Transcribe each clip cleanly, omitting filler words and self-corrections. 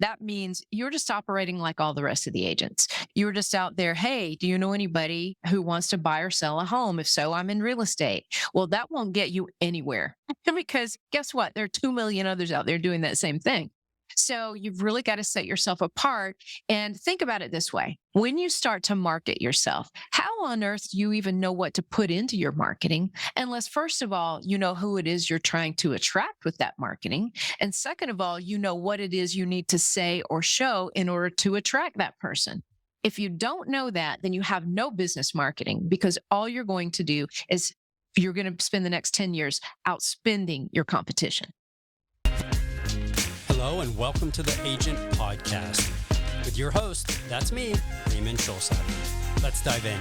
That means you're just operating like all the rest of the agents. You're just out there, hey, do you know anybody who wants to buy or sell a home? If so, I'm in real estate. Well, that won't get you anywhere because guess what? There are 2 million others out there doing that same thing. So you've really got to set yourself apart and think about it this way. When you start to market yourself, how on earth do you even know what to put into your marketing unless, first of all, you know who it is you're trying to attract with that marketing? And second of all, you know what it is you need to say or show in order to attract that person. If you don't know that, then you have no business marketing because all you're going to do is you're going to spend the next 10 years outspending your competition. Hello and welcome to the Agent Podcast with your host, that's me, Raymond Schulzheim. Let's dive in.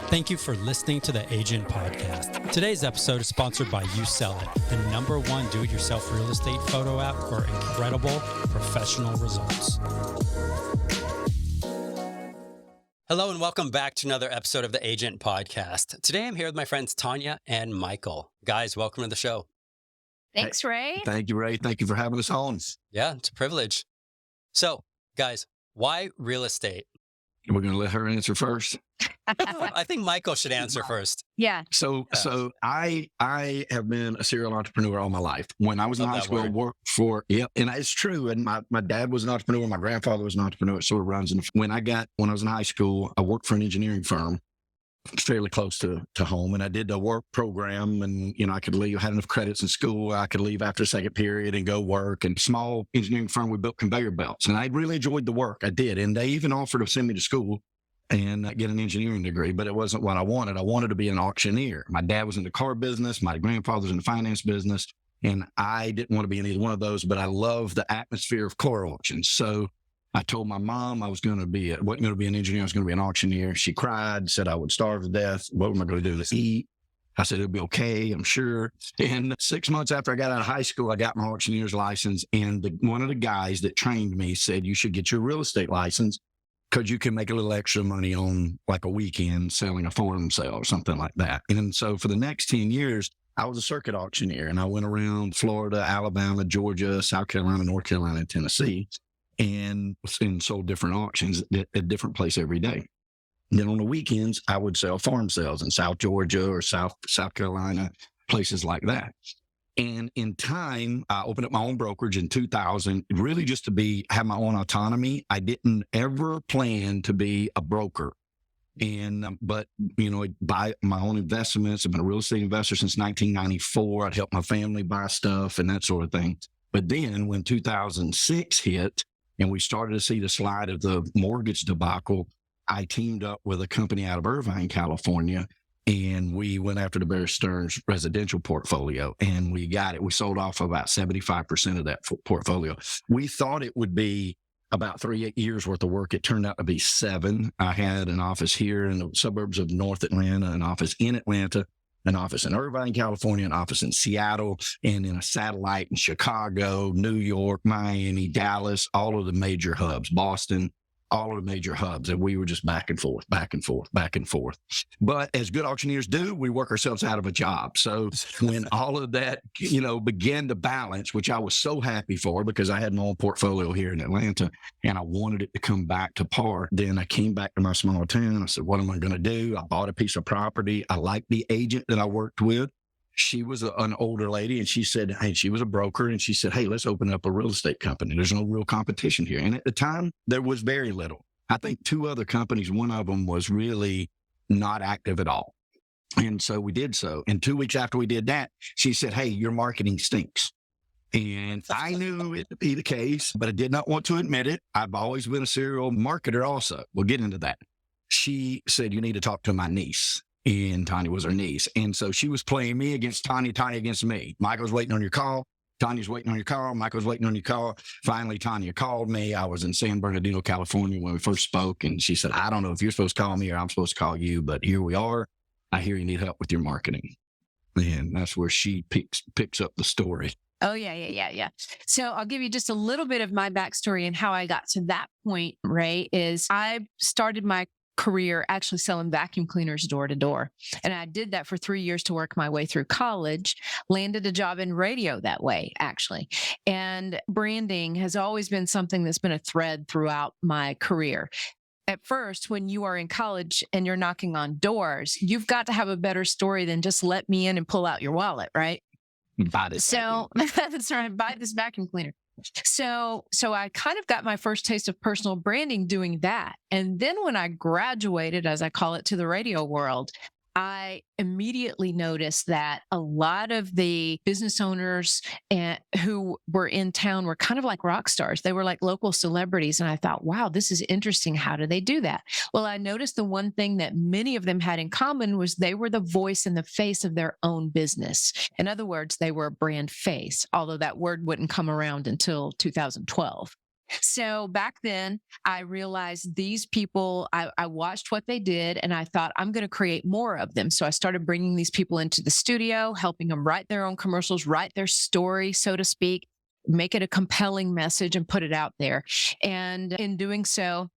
Thank you for listening to the Agent Podcast. Today's episode is sponsored by You Sell It, the #1 do-it-yourself real estate photo app for incredible professional results. Hello and welcome back to another episode of the Agent Podcast. Today I'm here with my friends Tonya and Michael. Guys, welcome to the show. Thanks, Ray. Thank you, Ray. Thank you for having us on. Yeah, it's a privilege. So, guys, why real estate? We're going to let her answer first. I think Michael should answer first. Yeah. So I have been a serial entrepreneur all my life. When I was in high school, I worked for, and it's true. And my dad was an entrepreneur. My grandfather was an entrepreneur. It sort of runs. And when I was in high school, I worked for an engineering firm fairly close to home. And I did the work program and, I could leave, I had enough credits in school. I could leave after the second period and go work. And small engineering firm, we built conveyor belts. And I really enjoyed the work. I did. And they even offered to send me to school and get an engineering degree, but it wasn't what I wanted. I wanted to be an auctioneer. My dad was in the car business. My grandfather was in the finance business. And I didn't want to be in either one of those, but I love the atmosphere of car auctions. So I told my mom I wasn't going to be an engineer. I was going to be an auctioneer. She cried, said I would starve to death. What am I going to do? Let's eat. I said, it'll be okay, I'm sure. And 6 months after I got out of high school, I got my auctioneer's license. And one of the guys that trained me said, you should get your real estate license because you can make a little extra money on like a weekend selling a farm sale or something like that. And so for the next 10 years, I was a circuit auctioneer and I went around Florida, Alabama, Georgia, South Carolina, North Carolina, and Tennessee and sold different auctions at different places every day. And then on the weekends, I would sell farm sales in South Georgia or South Carolina, places like that. And in time, I opened up my own brokerage in 2000, really just to have my own autonomy. I didn't ever plan to be a broker. But buy my own investments. I've been a real estate investor since 1994. I'd help my family buy stuff and that sort of thing. But then when 2006 hit and we started to see the slide of the mortgage debacle, I teamed up with a company out of Irvine, California, and we went after the Bear Stearns residential portfolio, and we got it. We sold off about 75% of that portfolio. We thought it would be about 3 years worth of work. It turned out to be 7. I had an office here in the suburbs of North Atlanta, an office in Atlanta, an office in Irvine, California, an office in Seattle, and in a satellite in Chicago, New York, Miami, Dallas, all of the major hubs, Boston, all of the major hubs. And we were just back and forth, back and forth, back and forth. But as good auctioneers do, we work ourselves out of a job. So when all of that, began to balance, which I was so happy for because I had my own portfolio here in Atlanta and I wanted it to come back to par. Then I came back to my small town. I said, what am I going to do? I bought a piece of property. I liked the agent that I worked with. She was an older lady and she said, hey, she was a broker. And she said, hey, let's open up a real estate company. There's no real competition here. And at the time, there was very little. I think 2 other companies, one of them was really not active at all. And so we did so. And 2 weeks after we did that, she said, hey, your marketing stinks. And I knew it to be the case, but I did not want to admit it. I've always been a serial marketer also. We'll get into that. She said, you need to talk to my niece. And Tonya was her niece. And so she was playing me against Tonya, Tonya against me. Michael's waiting on your call. Tanya's waiting on your call. Michael's waiting on your call. Finally, Tonya called me. I was in San Bernardino, California when we first spoke. And she said, I don't know if you're supposed to call me or I'm supposed to call you, but here we are. I hear you need help with your marketing. And that's where she picks up the story. Oh, yeah. So I'll give you just a little bit of my backstory and how I got to that point, Ray, is I started my career actually selling vacuum cleaners door to door. And I did that for 3 years to work my way through college, landed a job in radio that way, actually. And branding has always been something that's been a thread throughout my career. At first, when you are in college and you're knocking on doors, you've got to have a better story than just let me in and pull out your wallet, right? Buy this. So that's right. Buy this vacuum cleaner. So I kind of got my first taste of personal branding doing that. And then when I graduated, as I call it, to the radio world, I immediately noticed that a lot of the business owners who were in town were kind of like rock stars. They were like local celebrities. And I thought, wow, this is interesting. How do they do that? Well, I noticed the one thing that many of them had in common was they were the voice and the face of their own business. In other words, they were a brand face, although that word wouldn't come around until 2012. So back then, I realized these people, I watched what they did, and I thought, I'm going to create more of them. So I started bringing these people into the studio, helping them write their own commercials, write their story, so to speak, make it a compelling message and put it out there. And in doing so,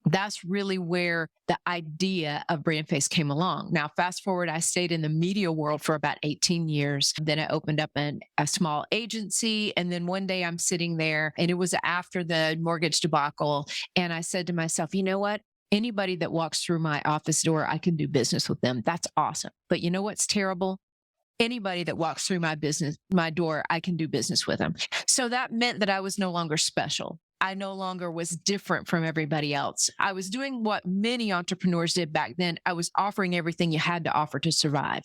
that's really where the idea of brand face came along. Now, fast forward, I stayed in the media world for about 18 years. Then I opened up a small agency. And then one day I'm sitting there, and it was after the mortgage debacle. And I said to myself, you know what? Anybody that walks through my office door, I can do business with them. That's awesome. But you know what's terrible? Anybody that walks through my door, I can do business with them. So that meant that I was no longer special. I no longer was different from everybody else. I was doing what many entrepreneurs did back then. I was offering everything you had to offer to survive.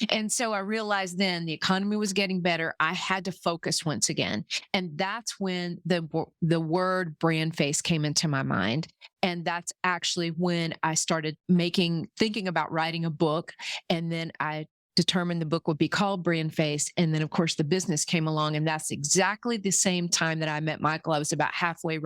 And so I realized then the economy was getting better. I had to focus once again. And that's when the word brand face came into my mind. And that's actually when I started thinking about writing a book. And then I determined the book would be called Brand Face. And then, of course, the business came along. And that's exactly the same time that I met Michael. I was about halfway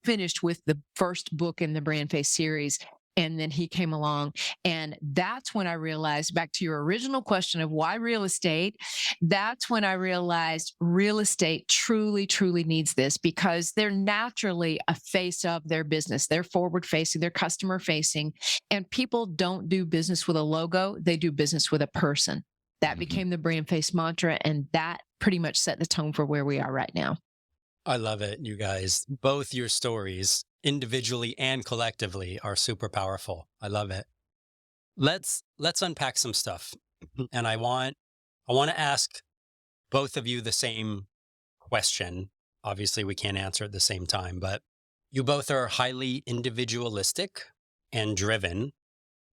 finished with the first book in the Brand Face series. And then he came along. And that's when I realized, back to your original question of why real estate, that's when I realized real estate truly, truly needs this, because they're naturally a face of their business. They're forward facing, they're customer facing, and people don't do business with a logo. They do business with a person. That became the brand face mantra. And that pretty much set the tone for where we are right now. I love it, you guys. Both your stories, individually and collectively, are super powerful. I love it. Let's unpack some stuff. And I want to ask both of you the same question. Obviously, we can't answer at the same time, but you both are highly individualistic and driven,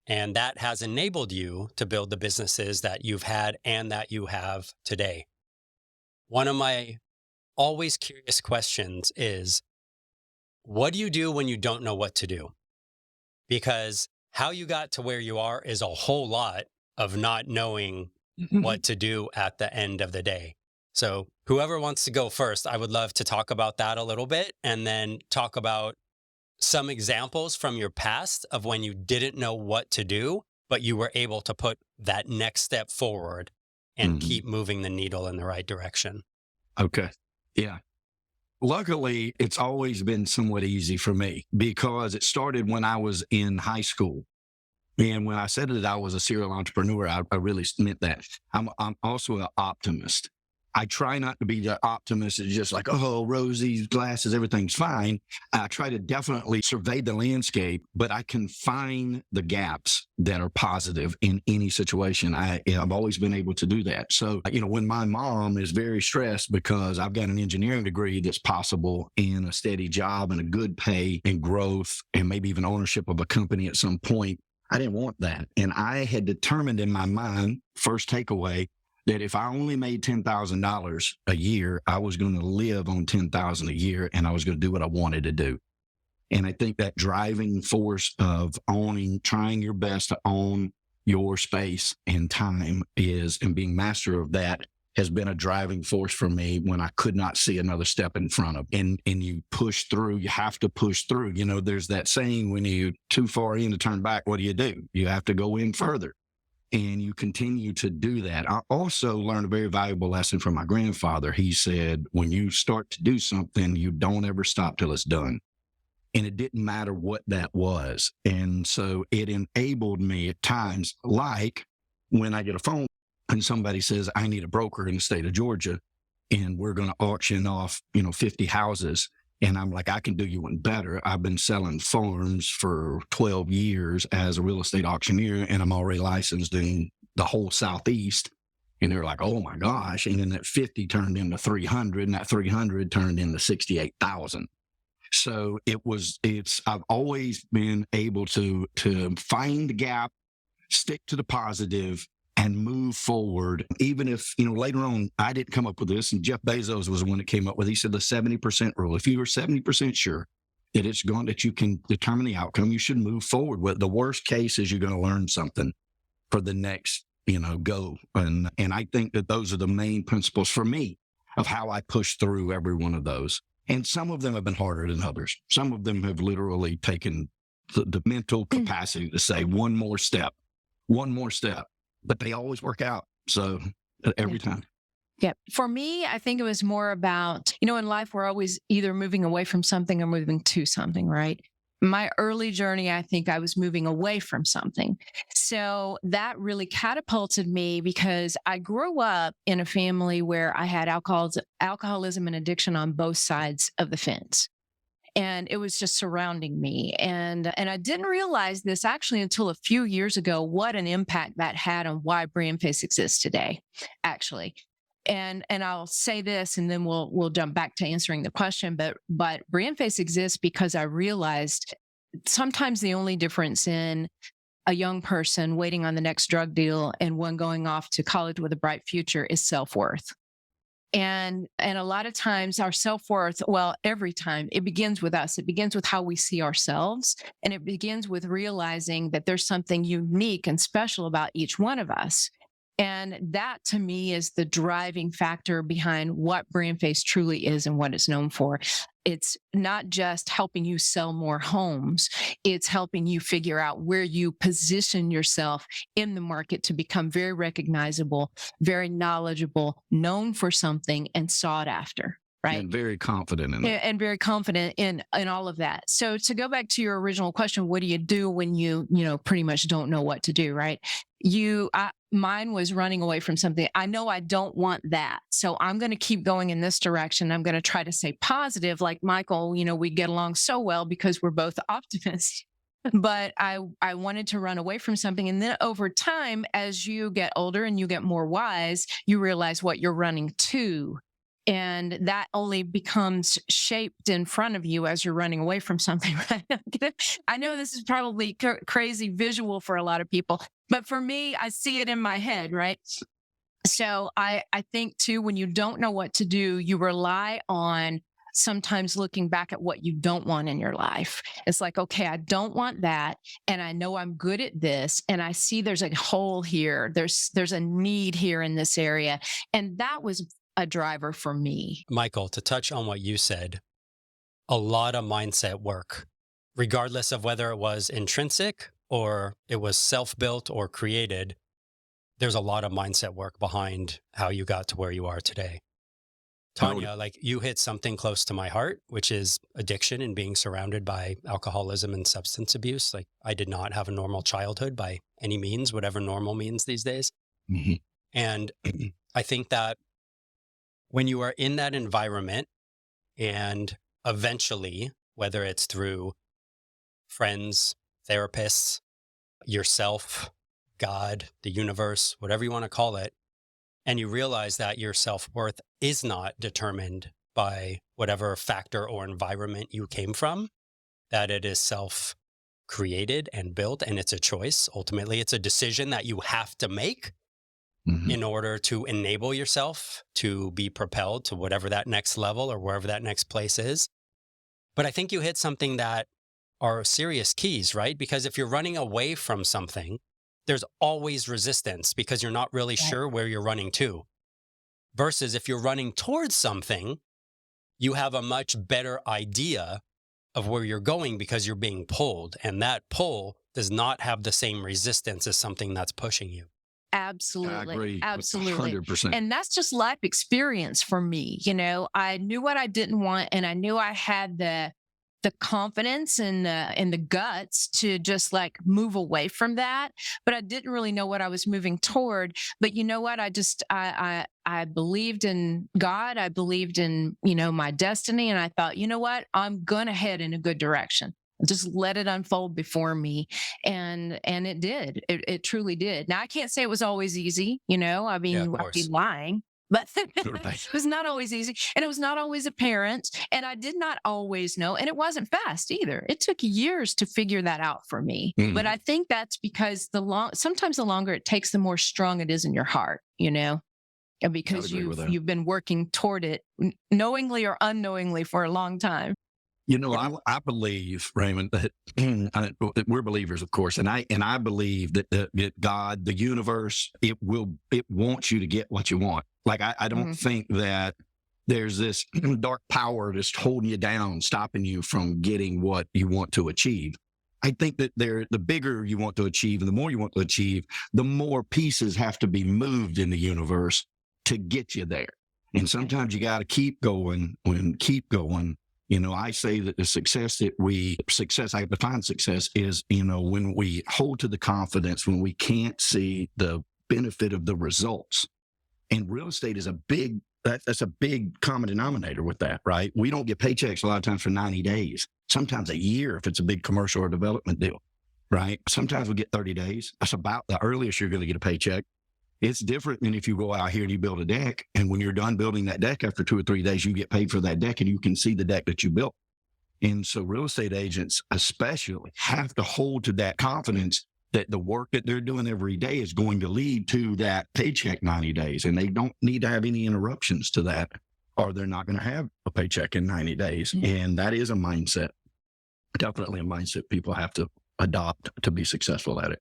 and that has enabled you to build the businesses that you've had and that you have today. One of my always curious questions is, what do you do when you don't know what to do? Because how you got to where you are is a whole lot of not knowing what to do at the end of the day. So whoever wants to go first, I would love to talk about that a little bit, and then talk about some examples from your past of when you didn't know what to do, but you were able to put that next step forward and keep moving the needle in the right direction. Okay. Yeah. Luckily, it's always been somewhat easy for me, because it started when I was in high school. And when I said that I was a serial entrepreneur, I really meant that. I'm also an optimist. I try not to be the optimist that's just like, oh, rosy glasses, everything's fine. I try to definitely survey the landscape, but I can find the gaps that are positive in any situation. I've always been able to do that. So, when my mom is very stressed because I've got an engineering degree that's possible in a steady job and a good pay and growth and maybe even ownership of a company at some point, I didn't want that. And I had determined in my mind, first takeaway, that if I only made $10,000 a year, I was going to live on $10,000 a year, and I was going to do what I wanted to do. And I think that driving force of trying your best to own your space and time and being master of that has been a driving force for me when I could not see another step in front of. And you push through, you have to push through. There's that saying, when you're too far in to turn back, what do? You have to go in further. And you continue to do that. I also learned a very valuable lesson from my grandfather. He said, when you start to do something, you don't ever stop till it's done. And it didn't matter what that was. And so it enabled me at times, like when I get a phone and somebody says, I need a broker in the state of Georgia, and we're going to auction off, 50 houses. And I'm like, I can do you one better. I've been selling farms for 12 years as a real estate auctioneer, and I'm already licensed in the whole Southeast. And they're like, oh my gosh. And then that 50 turned into 300, and that 300 turned into 68,000. So I've always been able to find the gap, stick to the positive, and move forward. Even if, later on, I didn't come up with this, and Jeff Bezos was the one that came up with it. He said the 70% rule. If you are 70% sure that you can determine the outcome, you should move forward with. The worst case is you're going to learn something for the next, go. And I think that those are the main principles for me of how I push through every one of those. And some of them have been harder than others. Some of them have literally taken the mental capacity to say one more step, but they always work out. So every time. Yeah. For me, I think it was more about, in life, we're always either moving away from something or moving to something, right? My early journey, I think I was moving away from something. So that really catapulted me because I grew up in a family where I had alcoholism and addiction on both sides of the fence. And it was just surrounding me. And I didn't realize this actually until a few years ago, what an impact that had on why BrandFace exists today, actually. And I'll say this, and then we'll jump back to answering the question. But BrandFace exists because I realized sometimes the only difference in a young person waiting on the next drug deal and one going off to college with a bright future is self-worth. And a lot of times our self-worth, well, every time it begins with us. It begins with how we see ourselves. And it begins with realizing that there's something unique and special about each one of us. And that to me is the driving factor behind what BrandFace truly is and what it's known for. It's not just helping you sell more homes. It's helping you figure out where you position yourself in the market to become very recognizable, very knowledgeable, known for something, and sought after. Right. And very confident in it. And very confident in all of that. So to go back to your original question, what do you do when you pretty much don't know what to do, right? Mine was running away from something. I know I don't want that. So I'm going to keep going in this direction. I'm going to try to stay positive. Like Michael, we get along so well because we're both optimists. But I wanted to run away from something. And then over time, as you get older and you get more wise, you realize what you're running to. And that only becomes shaped in front of you as you're running away from something. Right? I know this is probably crazy visual for a lot of people, but for me, I see it in my head, right? So I think too, when you don't know what to do, you rely on sometimes looking back at what you don't want in your life. It's like, okay, I don't want that. And I know I'm good at this. And I see there's a hole here. There's a need here in this area. And that was a driver for me. Michael, to touch on what you said, a lot of mindset work, regardless of whether it was intrinsic or it was self-built or created. There's a lot of mindset work behind how you got to where you are today. Tonya, like you hit something close to my heart, which is addiction and being surrounded by alcoholism and substance abuse. Like I did not have a normal childhood by any means, whatever normal means these days. Mm-hmm. And I think that when you are in that environment and eventually, whether it's through friends, therapists, yourself, God, the universe, whatever you want to call it, and you realize that your self-worth is not determined by whatever factor or environment you came from, that it is self-created and built, and it's a choice. Ultimately, it's a decision that you have to make. Mm-hmm. In order to enable yourself to be propelled to whatever that next level or wherever that next place is. But I think you hit something that are serious keys, right? Because if you're running away from something, there's always resistance because you're not really sure where you're running to. Versus if you're running towards something, you have a much better idea of where you're going because you're being pulled. And that pull does not have the same resistance as something that's pushing you. Absolutely. I agree. Absolutely. 100%. And that's just life experience for me. I knew what I didn't want, and I knew I had the the confidence and the guts to just like move away from that, but I didn't really know what I was moving toward. But you know what? I believed in God. I believed in, my destiny, and I thought, you know what? I'm gonna head in a good direction. Just let it unfold before me, and it did. It truly did. Now I can't say it was always easy. I Yeah, of mean, I'd be course. lying. But Right. it was not always easy, and it was not always apparent, and I did not always know, and it wasn't fast either. It took years to figure that out for me. But Mhm. I think that's because sometimes the longer it takes, the more strong it is in your heart, and I would because agree with that. you've been working toward it knowingly or unknowingly for a long time. I believe, Raymond, that that we're believers, of course, and I believe that God, the universe, it wants you to get what you want. Like I don't Mhm. think that there's this dark power just holding you down, stopping you from getting what you want to achieve. I think that the bigger you want to achieve and the more you want to achieve, the more pieces have to be moved in the universe to get you there. And sometimes you got to keep going and keep going. I say that success, I define success is, when we hold to the confidence, when we can't see the benefit of the results. And real estate is that's a big common denominator with that, right? We don't get paychecks a lot of times for 90 days, sometimes a year if it's a big commercial or development deal, right? Sometimes we get 30 days. That's about the earliest you're going to get a paycheck. It's different than if you go out here and you build a deck, and when you're done building that deck after 2 or 3 days, you get paid for that deck and you can see the deck that you built. And so real estate agents especially have to hold to that confidence that the work that they're doing every day is going to lead to that paycheck 90 days. And they don't need to have any interruptions to that, or they're not going to have a paycheck in 90 days. And that is a mindset, definitely a mindset people have to adopt to be successful at it.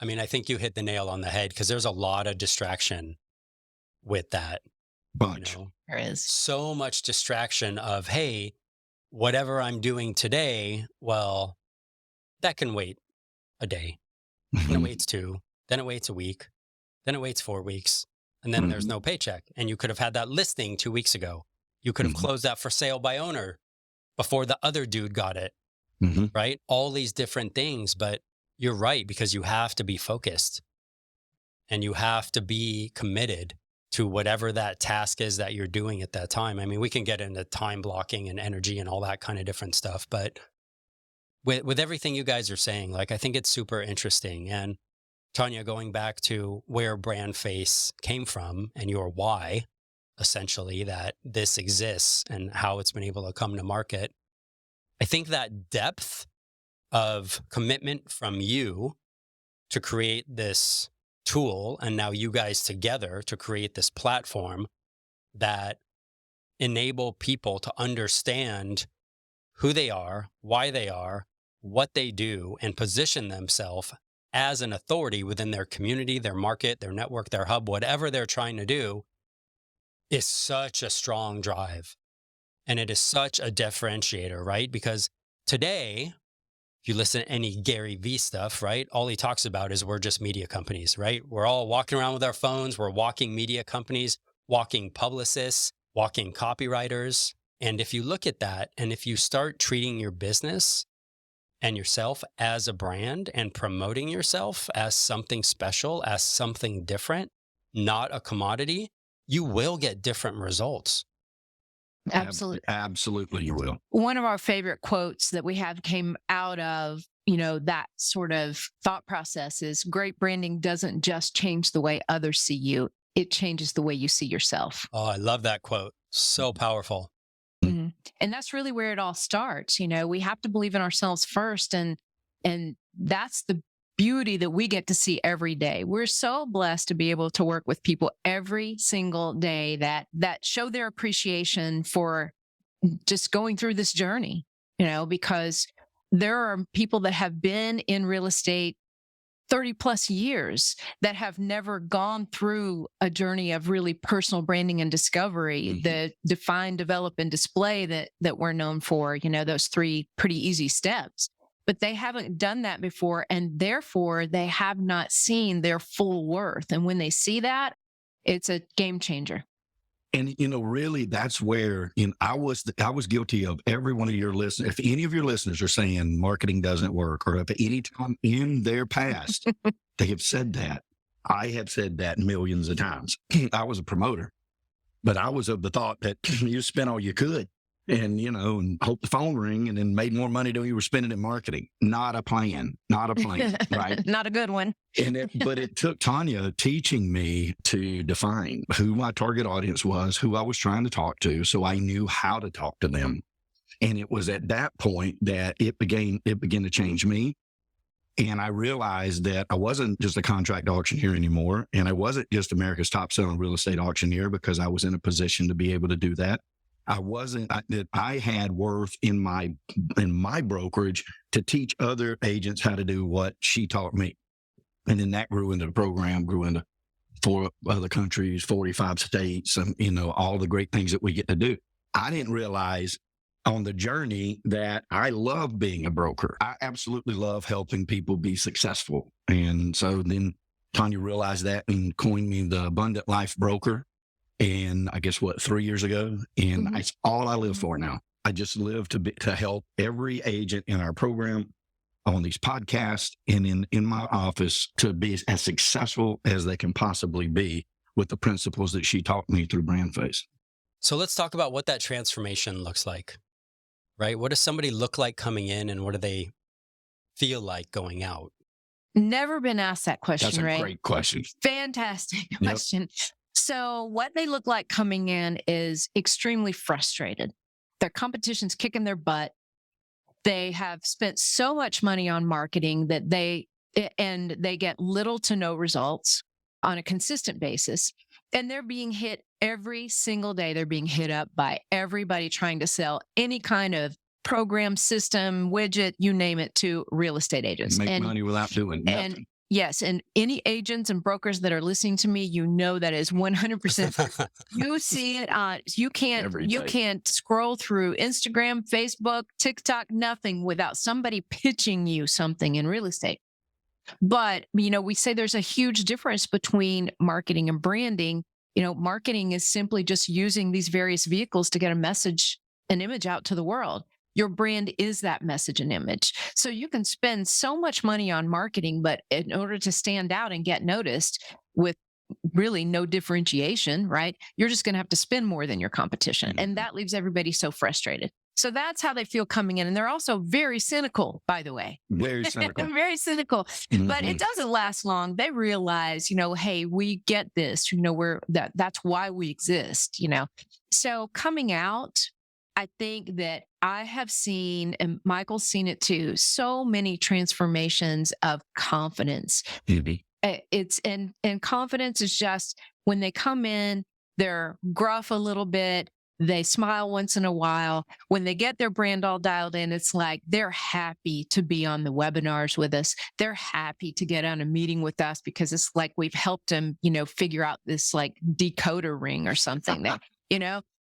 I think you hit the nail on the head, because there's a lot of distraction with that. Bunch. There is. So much distraction of, hey, whatever I'm doing today, well, that can wait a day. Then it waits 2, then it waits a week, then it waits 4 weeks, and then there's no paycheck. And you could have had that listing 2 weeks ago. You could have closed that for sale by owner before the other dude got it, right? All these different things. But you're right, because you have to be focused and you have to be committed to whatever that task is that you're doing at that time. I mean, we can get into time blocking and energy and all that kind of different stuff, but with everything you guys are saying, like, I think it's super interesting. And Tonya, going back to where Brand Face came from and your why, essentially, that this exists and how it's been able to come to market, I think that depth of commitment from you to create this tool, and now you guys together to create this platform that enable people to understand who they are, why they are, what they do, and position themselves as an authority within their community, their market, their network, their hub, whatever they're trying to do, is such a strong drive. And it is such a differentiator, right? Because today, if you listen to any Gary Vee stuff, right, all he talks about is we're just media companies, right? We're all walking around with our phones. We're walking media companies, walking publicists, walking copywriters. And if you look at that, and if you start treating your business and yourself as a brand and promoting yourself as something special, as something different, not a commodity, you will get different results. Absolutely. Absolutely, you will. One of our favorite quotes that we have came out of, that sort of thought process is great branding doesn't just change the way others see you. It changes the way you see yourself. Oh, I love that quote. So powerful. Mhm. And that's really where it all starts. We have to believe in ourselves first. And that's the beauty that we get to see every day. We're so blessed to be able to work with people every single day that show their appreciation for just going through this journey, because there are people that have been in real estate 30 plus years that have never gone through a journey of really personal branding and discovery, the define, develop, and display that we're known for, those 3 pretty easy steps. But they haven't done that before, and therefore they have not seen their full worth. And when they see that, it's a game changer. And really, that's where I was guilty of every one of your listeners. If any of your listeners are saying marketing doesn't work, or if at any time in their past they have said that, I have said that millions of times. I was a promoter, but I was of the thought that you spent all you could, and hope the phone ring, and then made more money than you were spending in marketing. Not a plan, right? Not a good one. But it took Tonya teaching me to define who my target audience was, who I was trying to talk to, so I knew how to talk to them. And it was at that point that it began to change me. And I realized that I wasn't just a contract auctioneer anymore. And I wasn't just America's top selling real estate auctioneer because I was in a position to be able to do that. I had worth in my brokerage to teach other agents how to do what she taught me. And then that grew into the program, grew into 4 other countries, 45 states, all the great things that we get to do. I didn't realize on the journey that I love being a broker. I absolutely love helping people be successful. And so then Tonya realized that and coined me the Abundant Life Broker. And I guess 3 years ago, and It's all I live for now. I just live to help every agent in our program, on these podcasts, and in my office, to be as successful as they can possibly be with the principles that she taught me through BrandFace. So let's talk about what that transformation looks like, right? What does somebody look like coming in, and what do they feel like going out? Never been asked that question, That's a Ray. great question. Fantastic question. So what they look like coming in is extremely frustrated. Their competition's kicking their butt. They have spent so much money on marketing that they get little to no results on a consistent basis. And they're being hit every single day. They're being hit up by everybody trying to sell any kind of program, system, widget, you name it, to real estate agents. Make money without doing nothing. And yes, and any agents and brokers that are listening to me, that is 100%. You see it on. You can't scroll through Instagram, Facebook, TikTok, nothing without somebody pitching you something in real estate. But we say there's a huge difference between marketing and branding. Marketing is simply just using these various vehicles to get a message, an image out to the world. Your brand is that message and image. So you can spend so much money on marketing, but in order to stand out and get noticed with really no differentiation, right? You're just going to have to spend more than your competition. And that leaves everybody so frustrated. So that's how they feel coming in. And they're also very cynical, by the way. Very cynical. Very cynical. But it doesn't last long. They realize, hey, we get this, that's why we exist, So coming out, I think that I have seen, and Michael's seen it too, so many transformations of confidence. And confidence is just when they come in, they're gruff a little bit. They smile once in a while. When they get their brand all dialed in, it's like they're happy to be on the webinars with us. They're happy to get on a meeting with us because it's like we've helped them, figure out this like decoder ring or something that,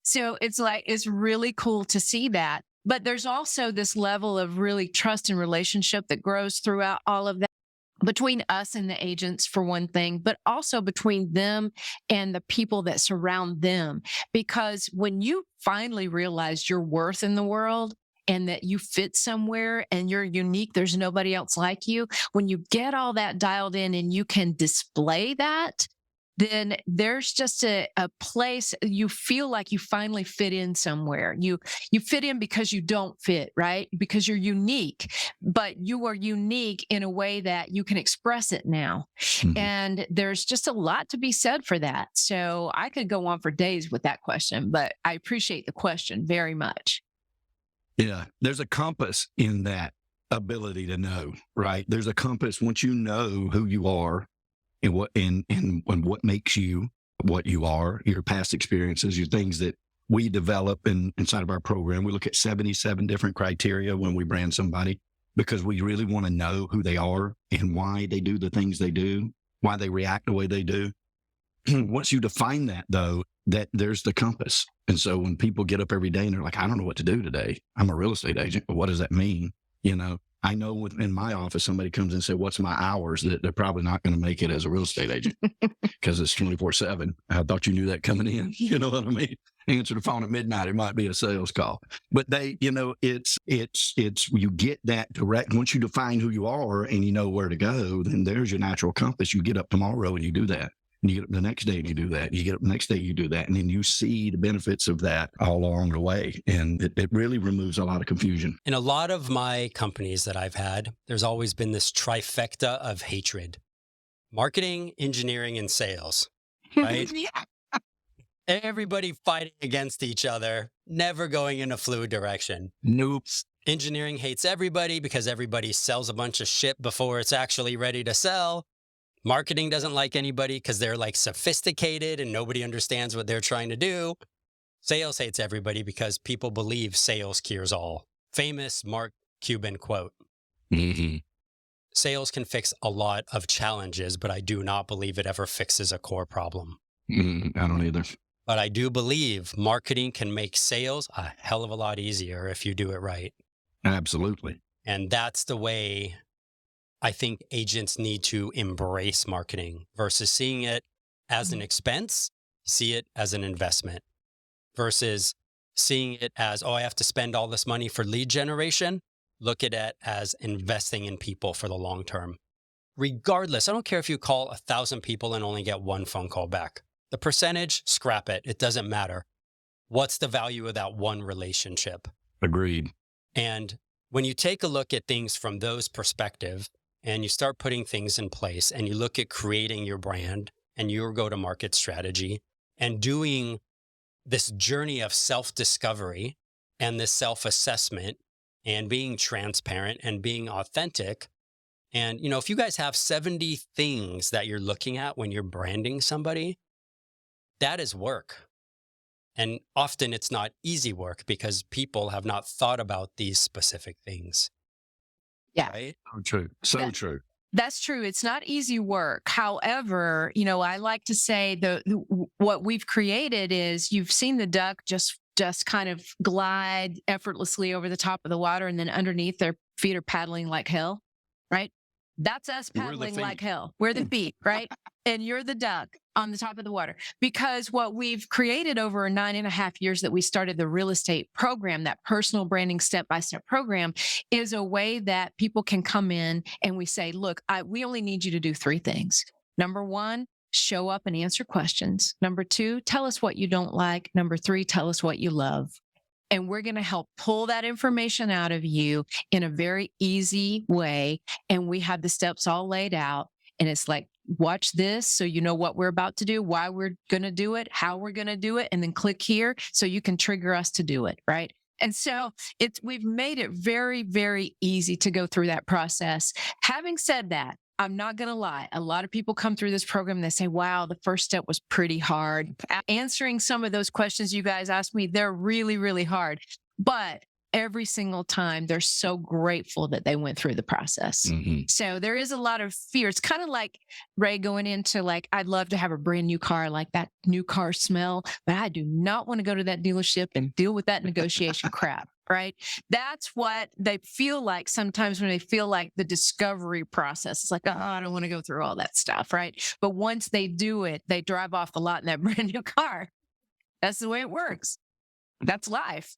So it's really cool to see that. But there's also this level of really trust and relationship that grows throughout all of that, between us and the agents, for one thing, but also between them and the people that surround them. Because when you finally realize your worth in the world and that you fit somewhere and you're unique, there's nobody else like you, when you get all that dialed in and you can display that, then there's just a place you feel like you finally fit in somewhere. You fit in because you don't fit, right? Because you're unique, but you are unique in a way that you can express it now. And there's just a lot to be said for that. So I could go on for days with that question, but I appreciate the question very much. Yeah, there's a compass in that ability to know, right? There's a compass once you know who you are, and what makes you what you are, your past experiences, your things that we develop inside of our program. We look at 77 different criteria when we brand somebody because we really want to know who they are and why they do the things they do, why they react the way they do. Once you define that, though, that there's the compass. And so when people get up every day and they're like, I don't know what to do today. I'm a real estate agent, but what does that mean? I know in my office, somebody comes in and say, what's my hours? That they're probably not going to make it as a real estate agent because it's 24/7. I thought you knew that coming in. You know what I mean? Answer the phone at midnight. It might be a sales call, but you get that direct. Once you define who you are and you know where to go, then there's your natural compass. You get up tomorrow and you do that. And you get up the next day and you do that. You get up the next day, you do that. And then you see the benefits of that all along the way. And it really removes a lot of confusion. In a lot of my companies that I've had, there's always been this trifecta of hatred: marketing, engineering, and sales, right? Yeah. Everybody fighting against each other, never going in a fluid direction. Nope. Engineering hates everybody because everybody sells a bunch of shit before it's actually ready to sell. Marketing doesn't like anybody because they're like sophisticated and nobody understands what they're trying to do. Sales hates everybody because people believe sales cures all. Famous Mark Cuban quote. Mm-hmm. Sales can fix a lot of challenges, but I do not believe it ever fixes a core problem. I don't either. But I do believe marketing can make sales a hell of a lot easier if you do it right. Absolutely. And that's the way I think agents need to embrace marketing versus seeing it as an expense, see it as an investment versus seeing it as, oh, I have to spend all this money for lead generation. Look at it as investing in people for the long term. Regardless, I don't care if you call 1,000 people and only get one phone call back. The percentage, scrap it. It doesn't matter. What's the value of that one relationship? Agreed. And when you take a look at things from those perspectives and you start putting things in place and you look at creating your brand and your go-to-market strategy and doing this journey of self-discovery and this self-assessment and being transparent and being authentic. And, if you guys have 70 things that you're looking at when you're branding somebody, that is work. And often it's not easy work because people have not thought about these specific things. Yeah. Right? So true. So true. That's true. It's not easy work. However, I like to say what we've created is you've seen the duck just kind of glide effortlessly over the top of the water, and then underneath their feet are paddling like hell, right? That's us paddling like hell. We're the feet, right? And you're the duck on the top of the water. Because what we've created over 9.5 years that we started the real estate program, that personal branding step-by-step program, is a way that people can come in and we say, look, we only need you to do 3 things. Number 1, show up and answer questions. Number 2, tell us what you don't like. Number 3, tell us what you love. And we're going to help pull that information out of you in a very easy way. And we have the steps all laid out. And it's like, watch this so you know what we're about to do, why we're going to do it, how we're going to do it, and then click here so you can trigger us to do it, right? And so we've made it very, very easy to go through that process. Having said that, I'm not going to lie. A lot of people come through this program and they say, wow, the first step was pretty hard. Answering some of those questions you guys asked me, they're really, really hard. But every single time, they're so grateful that they went through the process. Mm-hmm. So there is a lot of fear. It's kind of like Ray going into I'd love to have a brand new car, like that new car smell, but I do not want to go to that dealership and deal with that negotiation crap. Right? That's what they feel like sometimes when they feel like the discovery process. It's like, oh, I don't want to go through all that stuff. Right? But once they do it, they drive off the lot in that brand new car. That's the way it works. That's life.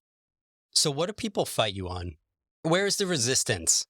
So what do people fight you on? Where is the resistance?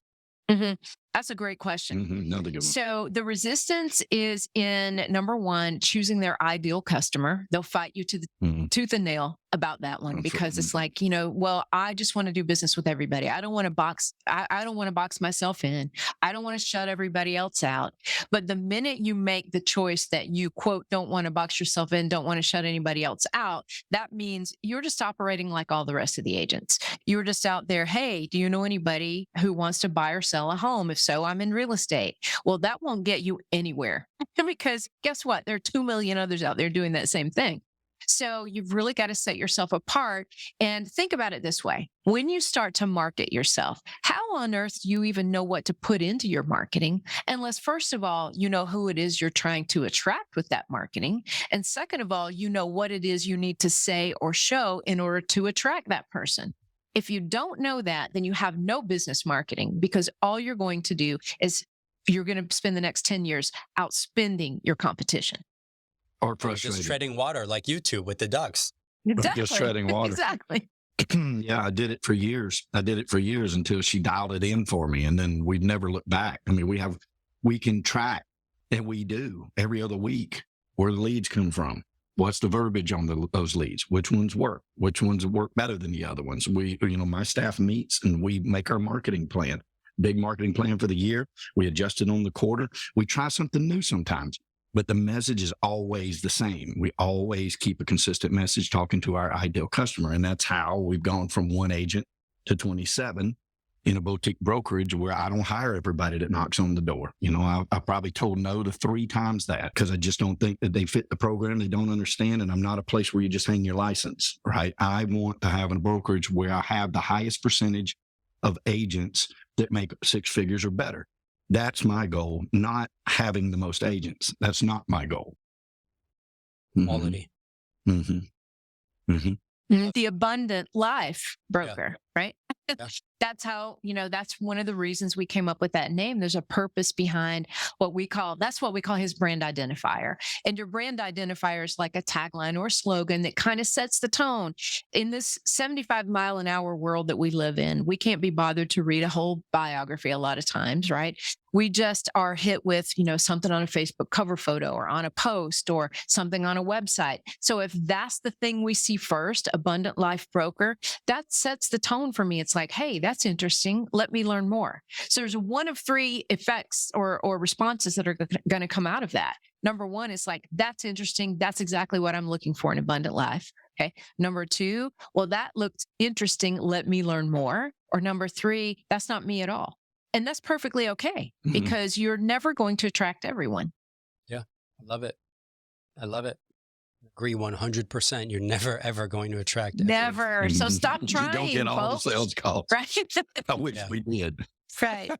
Mm-hmm. That's a great question. Mm-hmm. Another good one. So the resistance is in number 1, choosing their ideal customer. They'll fight you to the tooth and nail about that one because it's like, well, I just want to do business with everybody. I don't want to box. I don't want to box myself in. I don't want to shut everybody else out. But the minute you make the choice that you, quote, don't want to box yourself in, don't want to shut anybody else out, that means you're just operating like all the rest of the agents. You're just out there. Hey, do you know anybody who wants to buy or sell a home? If so, I'm in real estate. Well, that won't get you anywhere because guess what? There are 2 million others out there doing that same thing. So you've really got to set yourself apart and think about it this way. When you start to market yourself, how on earth do you even know what to put into your marketing? Unless, first of all, you know who it is you're trying to attract with that marketing. And second of all, you know what it is you need to say or show in order to attract that person. If you don't know that, then you have no business marketing, because all you're going to do is you're going to spend the next 10 years outspending your competition. Or Or frustrated. just treading water like YouTube with the ducks. Exactly. Just treading water. Exactly. Yeah, I did it for years. I did it for years until she dialed it in for me. And then we've never looked back. I mean, we can track, and we do every other week, where the leads come from. What's the verbiage on those leads? Which ones work? Which ones work better than the other ones? My staff meets and we make our marketing plan, big marketing plan for the year. We adjust it on the quarter. We try something new sometimes, but the message is always the same. We always keep a consistent message talking to our ideal customer. And that's how we've gone from 1 agent to 27 in a boutique brokerage, where I don't hire everybody that knocks on the door. I probably told no to 3 times that, because I just don't think that they fit the program. They don't understand. And I'm not a place where you just hang your license, right? I want to have a brokerage where I have the highest percentage of agents that make 6 figures or better. That's my goal, not having the most agents. That's not my goal. Quality. Mm-hmm. Mm-hmm. The abundant life broker, right? Yeah. That's how, that's one of the reasons we came up with that name. There's a purpose behind that's what we call his brand identifier. And your brand identifier is like a tagline or a slogan that kind of sets the tone. In this 75-mile-an-hour world that we live in, we can't be bothered to read a whole biography a lot of times, right? We just are hit with, something on a Facebook cover photo or on a post or something on a website. So if that's the thing we see first, abundant life broker, that sets the tone for me. It's like, hey, that's interesting. Let me learn more. So there's one of 3 effects or responses that are going to come out of that. Number 1 is like, that's interesting. That's exactly what I'm looking for in abundant life. Okay. Number 2, well, that looked interesting. Let me learn more. Or number 3, that's not me at all. And that's perfectly okay, because you're never going to attract everyone. Yeah, I love it. I love it. Agree 100%. You're never, ever going to attract everyone. Never. So stop trying, You don't get all folks. the sales calls. Right? I wish we did. Right.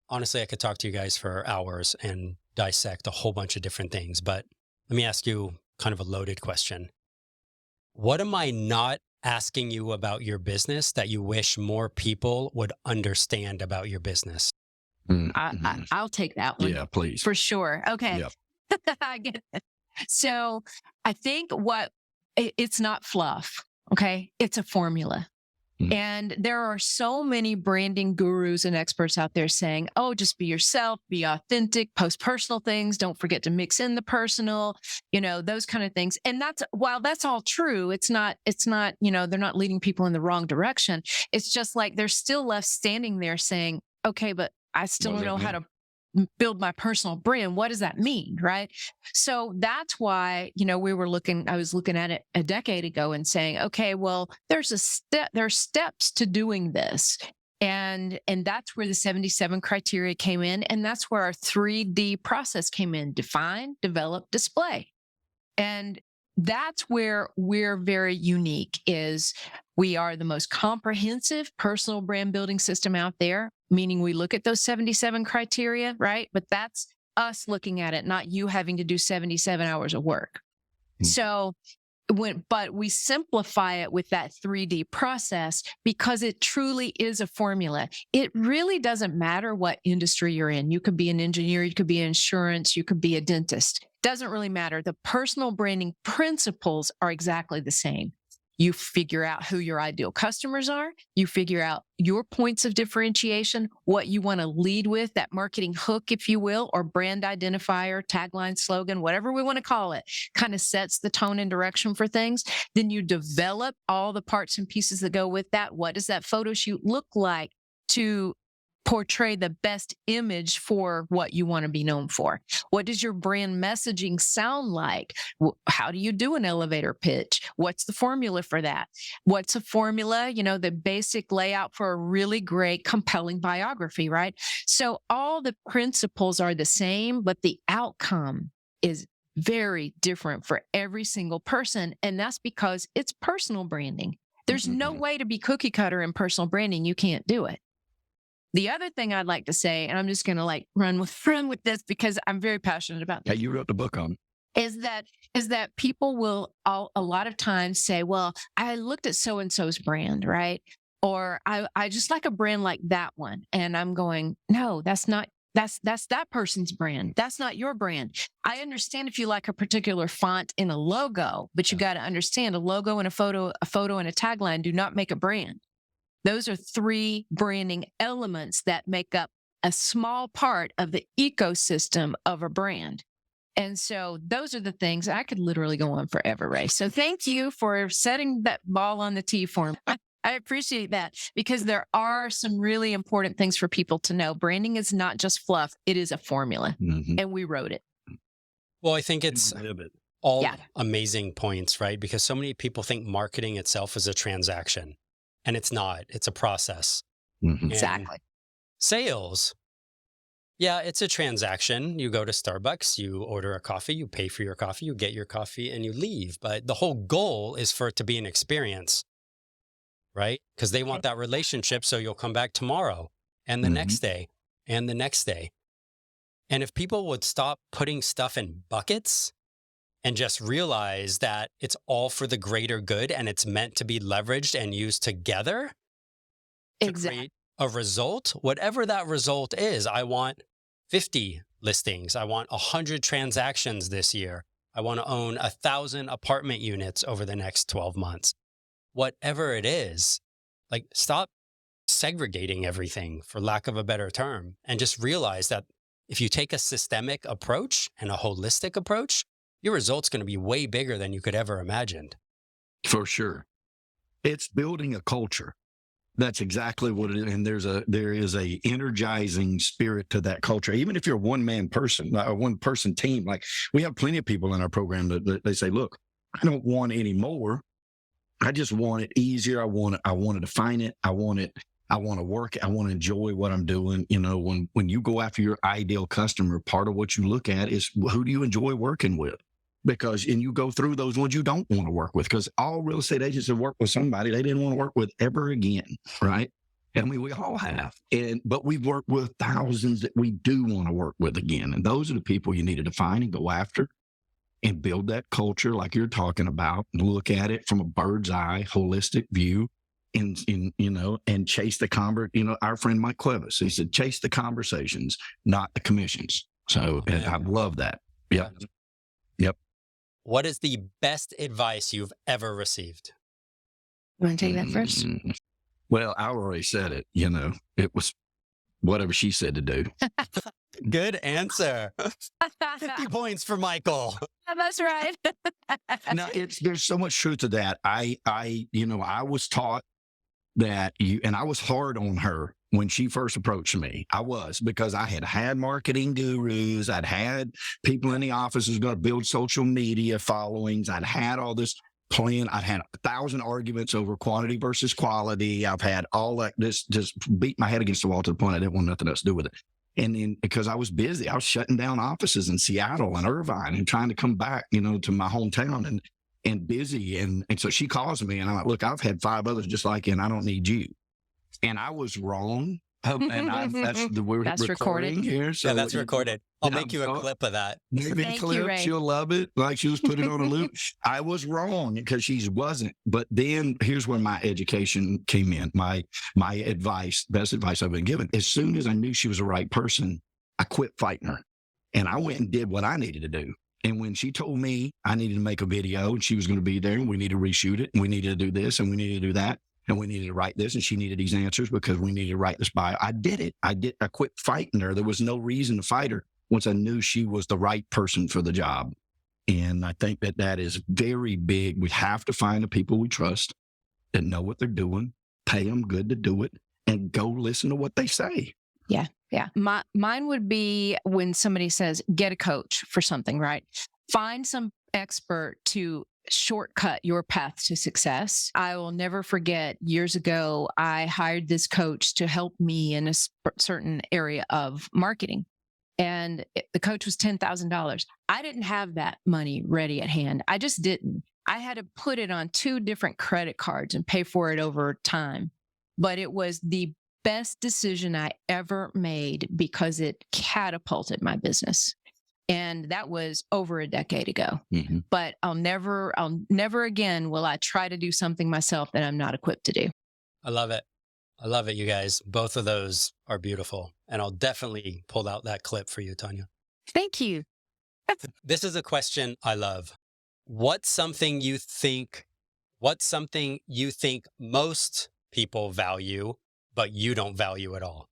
Honestly, I could talk to you guys for hours and dissect a whole bunch of different things, but let me ask you kind of a loaded question. What am I not asking you about your business that you wish more people would understand about your business? I'll take that one. Yeah, please. For sure. Okay. Yep. I get it. So I think it's not fluff. Okay. It's a formula. And there are so many branding gurus and experts out there saying, oh, just be yourself, be authentic, post personal things. Don't forget to mix in the personal, those kind of things. And while that's all true, it's not, they're not leading people in the wrong direction. It's just like they're still left standing there saying, okay, but I still don't know how to build my personal brand. What does that mean? Right. So that's why, I was looking at it a decade ago and saying, okay, well, there are steps to doing this. And that's where the 77 criteria came in. And that's where our 3D process came in: define, develop, display. And that's where we're very unique. Is we are the most comprehensive personal brand building system out there, meaning we look at those 77 criteria, right? But that's us looking at it, not you having to do 77 hours of work. So but we simplify it with that 3D process, because it truly is a formula. It really doesn't matter what industry you're in. You could be an engineer, you could be insurance, you could be a dentist. Doesn't really matter. The personal branding principles are exactly the same. You figure out who your ideal customers are. You figure out your points of differentiation, what you want to lead with, that marketing hook, if you will, or brand identifier, tagline, slogan, whatever we want to call it, kind of sets the tone and direction for things. Then you develop all the parts and pieces that go with that. What does that photo shoot look like to portray the best image for what you want to be known for? What does your brand messaging sound like? How do you do an elevator pitch? What's the formula for that? What's a formula? The basic layout for a really great, compelling biography, right? So all the principles are the same, but the outcome is very different for every single person. And that's because it's personal branding. There's no way to be cookie cutter in personal branding. You can't do it. The other thing I'd like to say, and I'm just going to run with this because I'm very passionate about this. Yeah, you wrote the book on it. Is that people will a lot of times say, well, I looked at so-and-so's brand, right? Or I just like a brand like that one. And I'm going, no, that's not, that's that person's brand. That's not your brand. I understand if you like a particular font in a logo, but you got to understand a logo and a photo and a tagline do not make a brand. Those are three branding elements that make up a small part of the ecosystem of a brand. And so those are the things I could literally go on forever, Ray. So thank you for setting that ball on the tee for me. I appreciate that because there are some really important things for people to know. Branding is not just fluff. It is a formula, and we wrote it. Well, I think it's all amazing points, right? Because so many people think marketing itself is a transaction, and it's not. It's a process. Exactly. Sales, yeah, it's a transaction. You go to Starbucks, you order a coffee, you pay for your coffee, you get your coffee, and you leave. But the whole goal is for it to be an experience, right? Because they want that relationship, so you'll come back tomorrow and the next day and the next day. And if people would stop putting stuff in buckets and just realize that it's all for the greater good and it's meant to be leveraged and used together to create a result, whatever that result is. I want 50 listings. I want 100 transactions this year. I want to own 1,000 apartment units over the next 12 months. Whatever it is, like stop segregating everything, for lack of a better term, and just realize that if you take a systemic approach and a holistic approach, your result's going to be way bigger than you could ever imagined. For sure. It's building a culture. That's exactly what it is. And there is a energizing spirit to that culture. Even if you're a one-man person, a one-person team, like we have plenty of people in our program that they say, look, I don't want any more. I just want it easier. I want to define it. I want to work. I want to enjoy what I'm doing. You know, when you go after your ideal customer, part of what you look at is who do you enjoy working with? And you go through those ones you don't want to work with, because all real estate agents have worked with somebody they didn't want to work with ever again, right? I mean, we all have, but we've worked with thousands that we do want to work with again. And those are the people you need to define and go after and build that culture like you're talking about, and look at it from a bird's eye, holistic view, and chase the our friend Mike Clevis, he said, chase the conversations, not the commissions. So I love that. Yep. What is the best advice you've ever received? You want to take that first? Well, I already said it. It was whatever she said to do. Good answer. 50 points for Michael. That's right. Now, there's so much truth to that. I was taught that and I was hard on her when she first approached me. I was, because I had marketing gurus. I'd had people in the office who's going to build social media followings. I'd had all this plan. I'd had 1,000 arguments over quantity versus quality. I've had all that, just beat my head against the wall to the point I didn't want nothing else to do with it. And then because I was busy, I was shutting down offices in Seattle and Irvine and trying to come back, to my hometown and busy. And so she calls me and I'm like, look, I've had 5 others just like you and I don't need you. And I was wrong. That's recorded here. So yeah, that's recorded. I'll make you a clip of that. Maybe a clip. She'll love it. Like she was put it on a loop. I was wrong because she wasn't. But then here's where my education came in. My advice, best advice I've been given. As soon as I knew she was the right person, I quit fighting her. And I went and did what I needed to do. And when she told me I needed to make a video and she was going to be there and we need to reshoot it and we needed to do this and we needed to do that and we needed to write this and she needed these answers because we needed to write this bio, I did it. I quit fighting her. There was no reason to fight her once I knew she was the right person for the job. And I think that is very big. We have to find the people we trust that know what they're doing, pay them good to do it, and go listen to what they say. Yeah. Yeah. Mine would be when somebody says, get a coach for something, right? Find some expert to shortcut your path to success. I will never forget years ago, I hired this coach to help me in a certain area of marketing. And the coach was $10,000. I didn't have that money ready at hand. I just didn't. I had to put it on 2 different credit cards and pay for it over time. But it was the best decision I ever made because it catapulted my business. And that was over a decade ago. Mm-hmm. But I'll never again will I try to do something myself that I'm not equipped to do. I love it. I love it, you guys. Both of those are beautiful. And I'll definitely pull out that clip for you, Tonya. Thank you. This is a question I love. What's something you think, what's something you think most people value, but you don't value at all?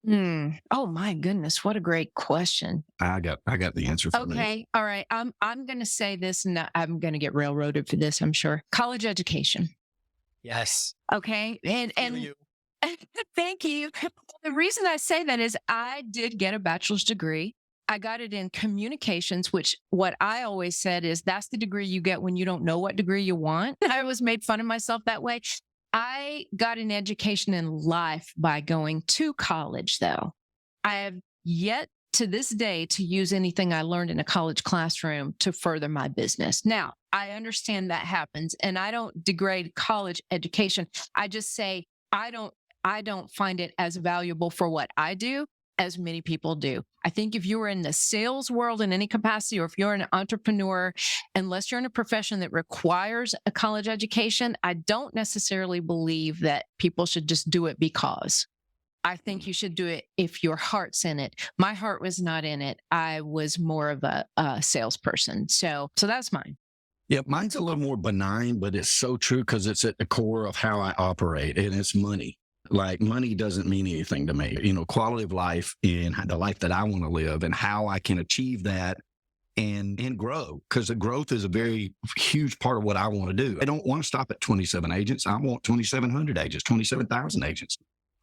Oh my goodness, what a great question. I got the answer for me. Okay, all right. I'm going to say this, and I'm going to get railroaded for this, I'm sure. College education. Yes. Okay, and Feel you. thank you. The reason I say that is I did get a bachelor's degree. I got it in communications, which what I always said is that's the degree you get when you don't know what degree you want. I always made fun of myself that way. I got an education in life by going to college, though. I have yet to this day to use anything I learned in a college classroom to further my business. Now, I understand that happens, and I don't degrade college education. I just say I don't find it as valuable for what I do as many people do. I think if you are in the sales world in any capacity, or if you're an entrepreneur, unless you're in a profession that requires a college education, I don't necessarily believe that people should just do it because. I think you should do it if your heart's in it. My heart was not in it. I was more of a salesperson. So that's mine. Yeah, mine's a little more benign, but it's so true because it's at the core of how I operate, and it's money. Like money doesn't mean anything to me. Quality of life and the life that I want to live and how I can achieve that and grow, because the growth is a very huge part of what I want to do. I don't want to stop at 27 agents. I want 2,700 agents, 27,000 agents,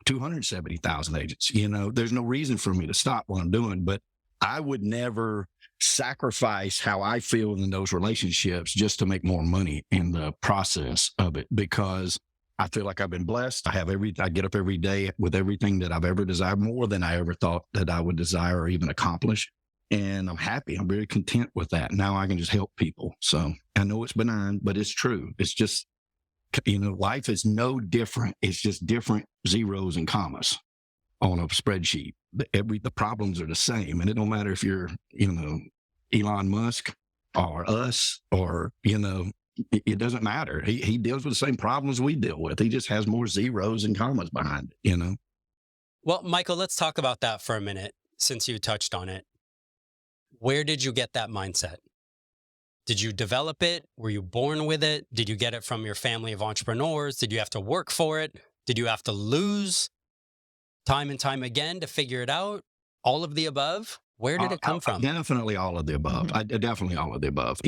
270,000 agents. There's no reason for me to stop what I'm doing, but I would never sacrifice how I feel in those relationships just to make more money in the process of it, because I feel like I've been blessed. I get up every day with everything that I've ever desired, more than I ever thought that I would desire or even accomplish. And I'm happy. I'm very content with that. Now I can just help people. So I know it's benign, but it's true. It's just, life is no different. It's just different zeros and commas on a spreadsheet. The problems are the same. And it don't matter if you're, Elon Musk or us or, it doesn't matter. He deals with the same problems we deal with. He just has more zeros and commas behind it. Well, Michael, let's talk about that for a minute since you touched on it. Where did you get that mindset? Did you develop it? Were you born with it? Did you get it from your family of entrepreneurs? Did you have to work for it? Did you have to lose time and time again to figure it out? All of the above? Where did it come from? Definitely all of the above. Definitely all of the above.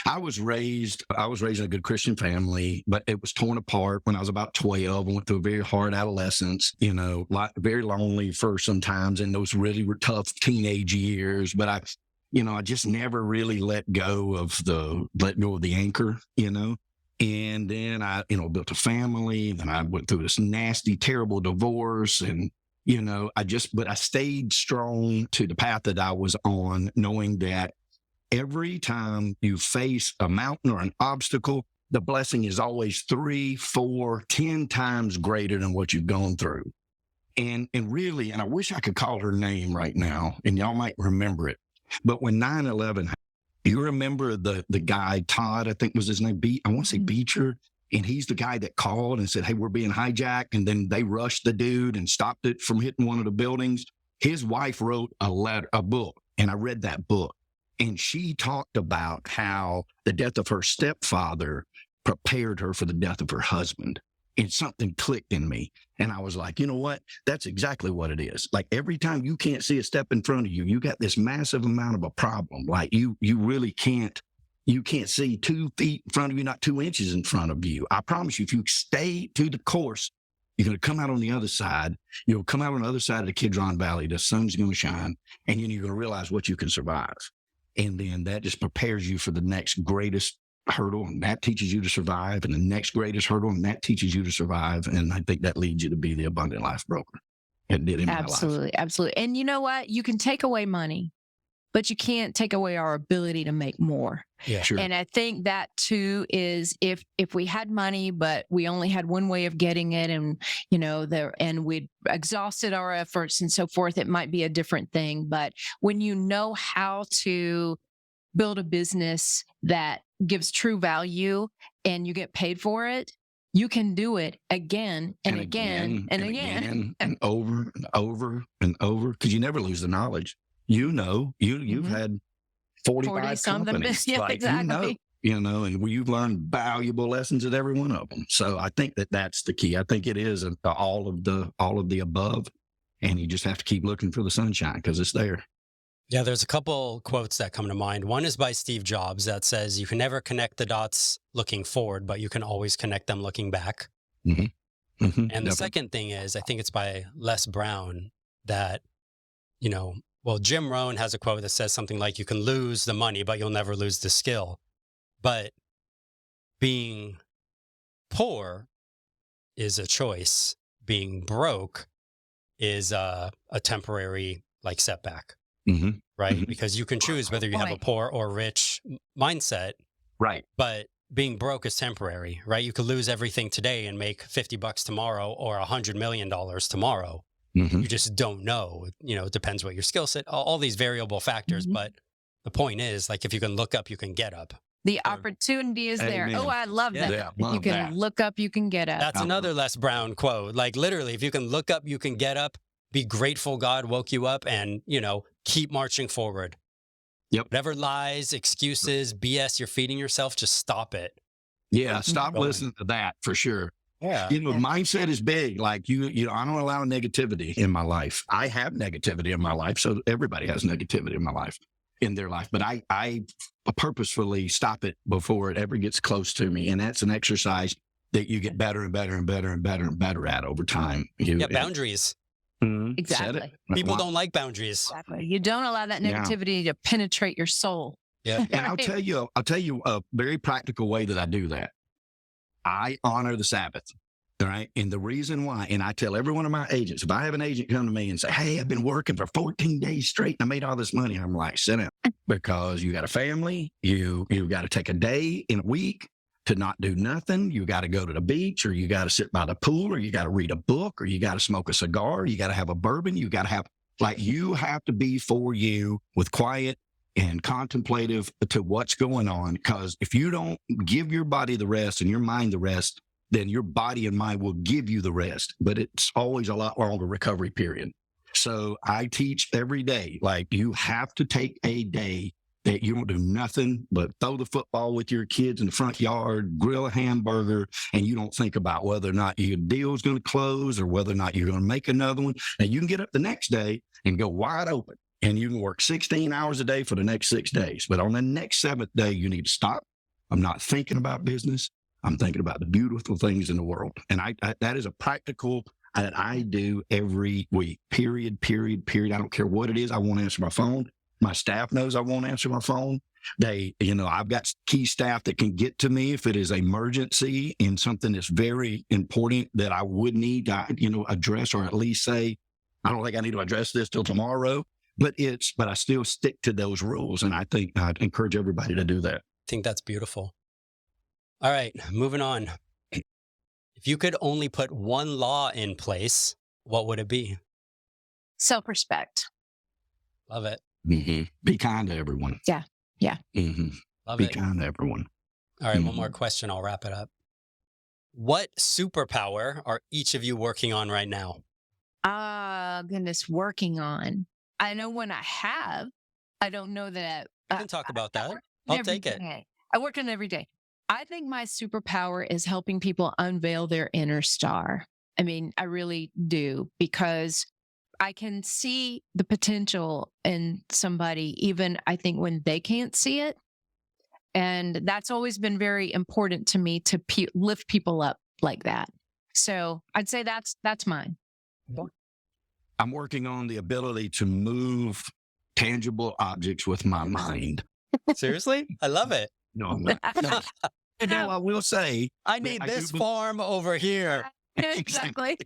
I was raised in a good Christian family, but it was torn apart when I was about 12. I went through a very hard adolescence, very lonely for sometimes in those really tough teenage years. But I just never really let go of the anchor, And then I, built a family. Then I went through this nasty, terrible divorce, and but I stayed strong to the path that I was on, knowing that every time you face a mountain or an obstacle, the blessing is always 3, 4, 10 times greater than what you've gone through. And really, and I wish I could call her name right now, and y'all might remember it. But when 9/11, you remember the guy, Todd, I think was his name, I want to say Beecher. And he's the guy that called and said, hey, we're being hijacked. And then they rushed the dude and stopped it from hitting one of the buildings. His wife wrote a book, and I read that book. And she talked about how the death of her stepfather prepared her for the death of her husband. And something clicked in me. And I was like, you know what? That's exactly what it is. Like every time you can't see a step in front of you, you got this massive amount of a problem. Like you really can't. You can't see 2 feet in front of you, not 2 inches in front of you. I promise you, if you stay to the course, you're going to come out on the other side. You'll come out on the other side of the Kidron Valley. The sun's going to shine, and then you're going to realize what you can survive. And then that just prepares you for the next greatest hurdle, and that teaches you to survive, and the next greatest hurdle, and that teaches you to survive. And I think that leads you to be the abundant life broker. It did in my life. Absolutely. And you know what? You can take away money, but you can't take away our ability to make more. Yeah, sure. And I think that too is if we had money, but we only had one way of getting it, and and we'd exhausted our efforts and so forth, it might be a different thing. But when you know how to build a business that gives true value and you get paid for it, you can do it again and again and again. and over and over and over, because you never lose the knowledge. You've had 45 something. companies. Yeah, Like, exactly. and you've learned valuable lessons at every one of them. So I think that's the key. I think it is all of the above, and you just have to keep looking for the sunshine because it's there. Yeah, there's a couple quotes that come to mind. One is by Steve Jobs that says, you can never connect the dots looking forward, but you can always connect them looking back. Mm-hmm. Mm-hmm. And Definitely. the second thing is, I think it's by Les Brown that, Jim Rohn has a quote that says something like, you can lose the money, but you'll never lose the skill. But being poor is a choice. Being broke is a temporary setback. Mm-hmm. Right? Mm-hmm. Because you can choose whether you have a poor or rich mindset. Right. But being broke is temporary, right? You could lose everything today and make $50 tomorrow or $100 million tomorrow. Mm-hmm. You just don't know. It depends what your skill set, all these variable factors. Mm-hmm. But the point is, if you can look up, you can get up. The opportunity is there. Amen. Oh, I love that. Yeah, If you can look up, you can get up. That's another Les Brown quote. Literally, if you can look up, you can get up. Be grateful God woke you up, and, keep marching forward. Yep. Whatever lies, excuses, BS you're feeding yourself, just stop it. Yeah, stop listening to that for sure. Yeah. Mindset is big. I don't allow negativity in my life. I have negativity in my life, so everybody has negativity in their life. But I purposefully stop it before it ever gets close to me, and that's an exercise that you get better and better and better and better and better at over time. Boundaries. Exactly. People don't like boundaries. Exactly. You don't allow that negativity to penetrate your soul. Yeah. And I'll tell you a very practical way that I do that. I honor the Sabbath. All right. And the reason why, and I tell every one of my agents, if I have an agent come to me and say, hey, I've been working for 14 days straight and I made all this money, I'm like, sit down, because you got a family, you got to take a day in a week to not do nothing. You got to go to the beach, or you got to sit by the pool, or you got to read a book, or you got to smoke a cigar, or you got to have a bourbon. You got to have, you have to be for you with quiet and contemplative to what's going on. Because if you don't give your body the rest and your mind the rest, then your body and mind will give you the rest. But it's always a lot longer recovery period. So I teach every day, you have to take a day that you don't do nothing but throw the football with your kids in the front yard, grill a hamburger, and you don't think about whether or not your deal's going to close or whether or not you're going to make another one. And you can get up the next day and go wide open, and you can work 16 hours a day for the next 6 days. But on the next 7th day, you need to stop. I'm not thinking about business. I'm thinking about the beautiful things in the world. And I that is a practical that I do every week, period. I don't care what it is. I won't answer my phone. My staff knows I won't answer my phone. I've got key staff that can get to me if it is an emergency and something that's very important that I would need to, address, or at least say, I don't think I need to address this till tomorrow. But I still stick to those rules. And I think I'd encourage everybody to do that. I think that's beautiful. All right, moving on. If you could only put one law in place, what would it be? Self-respect. Love it. Mm-hmm. Be kind to everyone. Yeah. Mm-hmm. Love Be it. kind to everyone. All right, one more question. I'll wrap it up. What superpower are each of you working on right now? Goodness, working on. I know when I have. I don't know that. We can talk about that. I'll take it. I work on it every day. I think my superpower is helping people unveil their inner star. I mean, I really do, because I can see the potential in somebody, even I think when they can't see it. And that's always been very important to me, to lift people up like that. So I'd say that's mine. I'm working on the ability to move tangible objects with my mind. Seriously? I love it. No, I'm not. No, I will say, I need this farm over here. Exactly.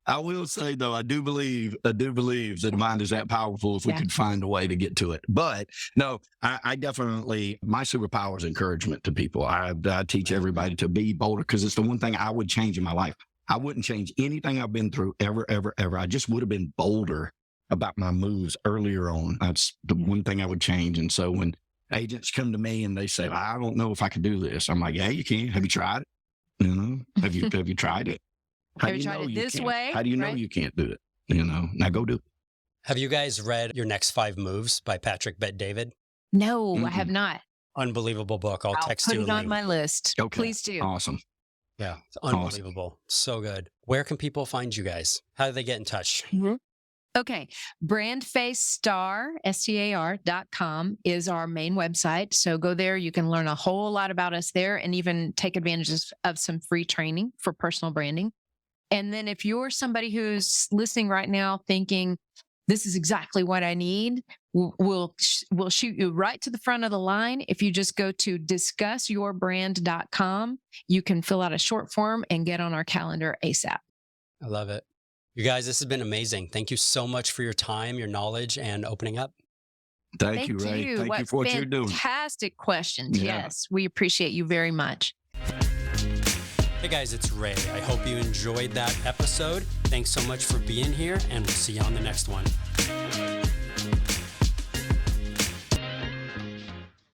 I will say, though, I do believe that the mind is that powerful if we could find a way to get to it. But no, I definitely, my superpower is encouragement to people. I teach everybody to be bolder, because it's the one thing I would change in my life. I wouldn't change anything I've been through ever. I just would have been bolder about my moves earlier on. That's the one thing I would change. And so when agents come to me and they say, I don't know if I could do this, I'm like, yeah, you can. Have you tried it? Have you tried it? Have you tried it this way? How do you know you can't do it? Now go do it. Have you guys read Your Next 5 Moves by Patrick Bet-David? No, I have not. Unbelievable book. I'll text put you a it on link. my list. Okay. Please do. Awesome. Yeah, it's unbelievable. Awesome. So good. Where can people find you guys? How do they get in touch? Okay. brandfacestar.com is our main website. So go there. You can learn a whole lot about us there and even take advantage of some free training for personal branding. And then if you're somebody who's listening right now thinking, this is exactly what I need, we'll shoot you right to the front of the line. If you just go to discussyourbrand.com, you can fill out a short form and get on our calendar ASAP. I love it. You guys, this has been amazing. Thank you so much for your time, your knowledge, and opening up. Thank you, Ray. Thank you for what you're doing. Fantastic questions. Yeah. Yes, we appreciate you very much. Hey guys, it's Ray. I hope you enjoyed that episode. Thanks so much for being here, and we'll see you on the next one.